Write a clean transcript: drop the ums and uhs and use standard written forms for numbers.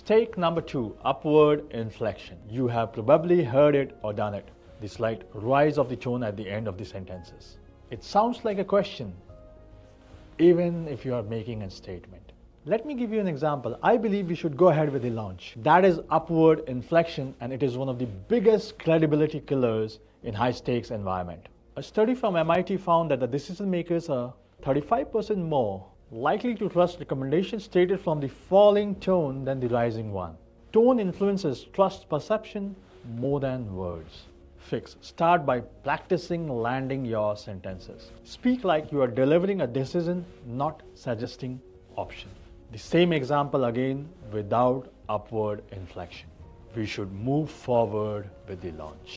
Mistake number 2, upward inflection. You have probably heard it or done it. The slight rise of the tone at the end of the sentences. It sounds like a question, even if you are making a statement. Let me give you an example. I believe we should go ahead with the launch. That is upward inflection, and it is one of the biggest credibility killers in high-stakes environment. A study from MIT found that the decision makers are 35% more likely to trust recommendations stated from the falling tone than the rising one. Tone influences trust perception more than words. Fix. Start by practicing landing your sentences. Speak like you are delivering a decision, not suggesting option. The same example again without upward inflection. We should move forward with the launch.